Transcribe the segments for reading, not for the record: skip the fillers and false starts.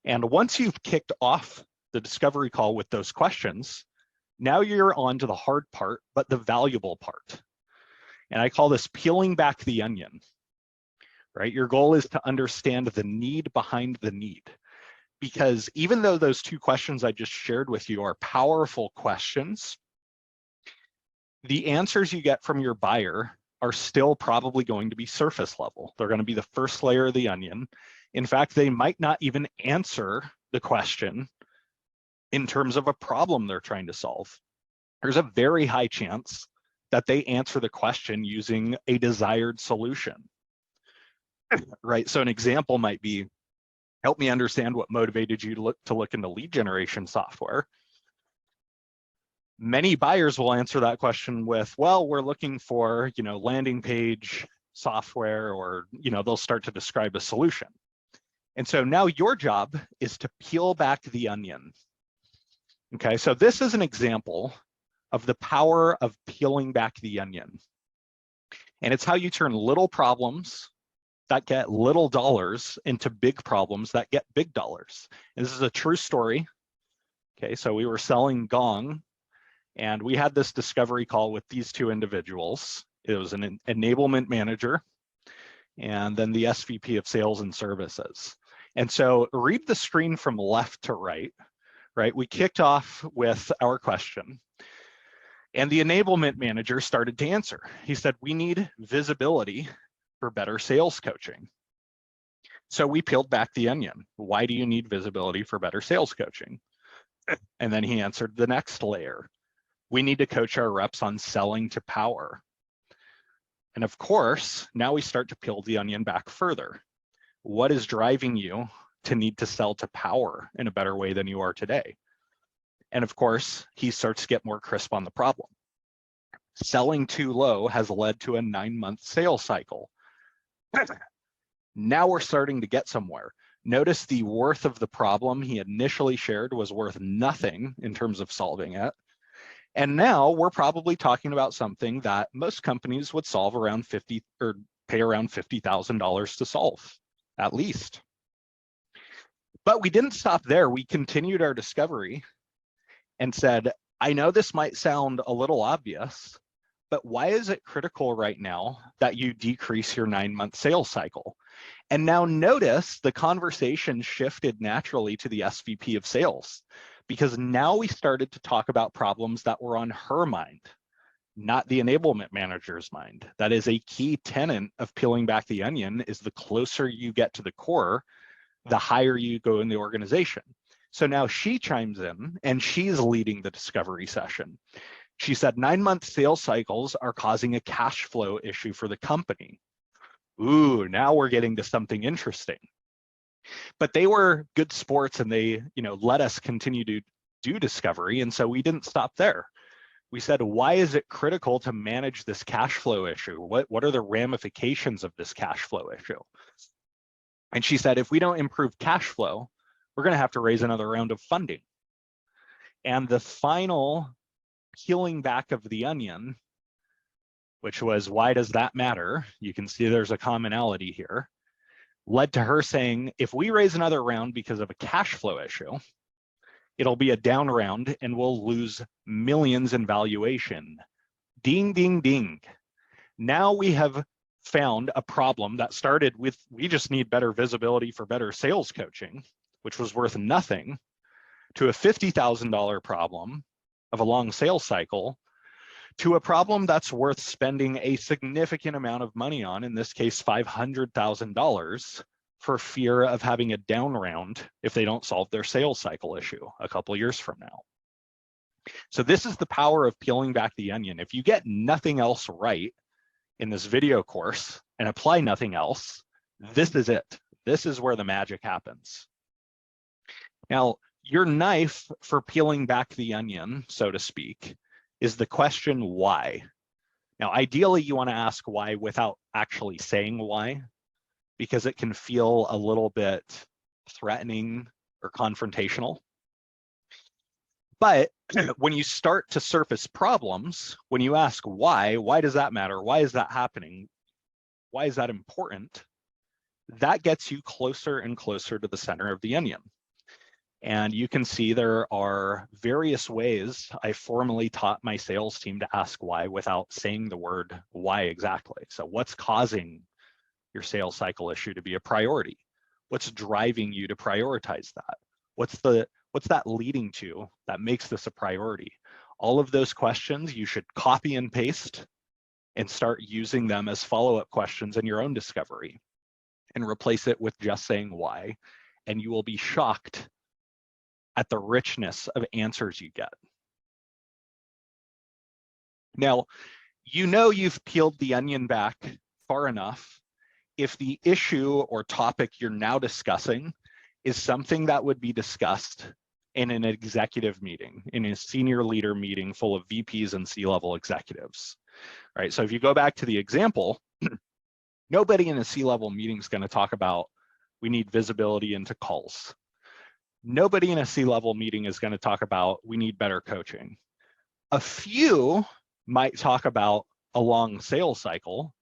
And once you've kicked off the discovery call with those questions, now you're on to the hard part, but the valuable part. And I call this peeling back the onion, right? Your goal is to understand the need behind the need. Because even though those two questions I just shared with you are powerful questions, the answers you get from your buyer are still probably going to be surface level. They're going to be the first layer of the onion. In fact, they might not even answer the question in terms of a problem they're trying to solve. There's a very high chance that they answer the question using a desired solution, right? So an example might be, help me understand what motivated you to look into lead generation software. Many buyers will answer that question with, well, we're looking for, landing page software, or, they'll start to describe a solution. And so now your job is to peel back the onion. Okay, so this is an example of the power of peeling back the onion. And it's how you turn little problems that get little dollars into big problems that get big dollars. And this is a true story. Okay, so we were selling Gong, and we had this discovery call with these two individuals. It was an enablement manager and then the SVP of sales and services. And so read the screen from left to right, right? We kicked off with our question, and the enablement manager started to answer. He said, we need visibility for better sales coaching. So we peeled back the onion. Why do you need visibility for better sales coaching? And then he answered the next layer. We need to coach our reps on selling to power. And of course, now we start to peel the onion back further. What is driving you to need to sell to power in a better way than you are today? And of course, he starts to get more crisp on the problem. Selling too low has led to a 9-month sales cycle. Now we're starting to get somewhere. Notice the worth of the problem he initially shared was worth nothing in terms of solving it. And now we're probably talking about something that most companies would solve around pay around $50,000 to solve, at least. But we didn't stop there. We continued our discovery and said, I know this might sound a little obvious, but why is it critical right now that you decrease your 9-month sales cycle? And now notice the conversation shifted naturally to the SVP of sales, because now we started to talk about problems that were on her mind, not the enablement manager's mind. That is a key tenet of peeling back the onion, is the closer you get to the core, the higher you go in the organization. So now she chimes in and she's leading the discovery session. She said 9-month sales cycles are causing a cash flow issue for the company. Ooh, now we're getting to something interesting. But they were good sports and they, let us continue to do discovery. And so we didn't stop there. We said, why is it critical to manage this cash flow issue? What are the ramifications of this cash flow issue? And she said, if we don't improve cash flow, we're going to have to raise another round of funding. And the final peeling back of the onion, which was, why does that matter? You can see there's a commonality here, led to her saying, if we raise another round because of a cash flow issue, it'll be a down round and we'll lose millions in valuation. Ding, ding, ding. Now we have found a problem that started with, we just need better visibility for better sales coaching, which was worth nothing, to a $50,000 problem of a long sales cycle, to a problem that's worth spending a significant amount of money on, in this case, $500,000, for fear of having a down round if they don't solve their sales cycle issue a couple of years from now. So this is the power of peeling back the onion. If you get nothing else right in this video course and apply nothing else, this is it. This is where the magic happens. Now, your knife for peeling back the onion, so to speak, is the question why. Now, ideally, you want to ask why without actually saying why, because it can feel a little bit threatening or confrontational. But when you start to surface problems, when you ask why does that matter? Why is that happening? Why is that important? That gets you closer and closer to the center of the onion. And you can see there are various ways I formally taught my sales team to ask why without saying the word why exactly. So what's causing your sales cycle issue to be a priority? What's driving you to prioritize that? What's that leading to that makes this a priority? All of those questions you should copy and paste and start using them as follow-up questions in your own discovery, and replace it with just saying why, and you will be shocked at the richness of answers you get. Now, you know you've peeled the onion back far enough if the issue or topic you're now discussing is something that would be discussed in an executive meeting, in a senior leader meeting full of VPs and C-level executives, right? So if you go back to the example, nobody in a C-level meeting is going to talk about we need visibility into calls. Nobody in a C-level meeting is going to talk about we need better coaching. A few might talk about a long sales cycle,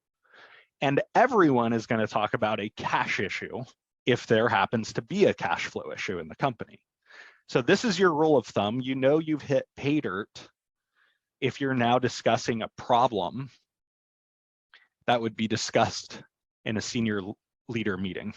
and everyone is going to talk about a cash issue if there happens to be a cash flow issue in the company. So this is your rule of thumb. You know you've hit pay dirt if you're now discussing a problem that would be discussed in a senior leader meeting.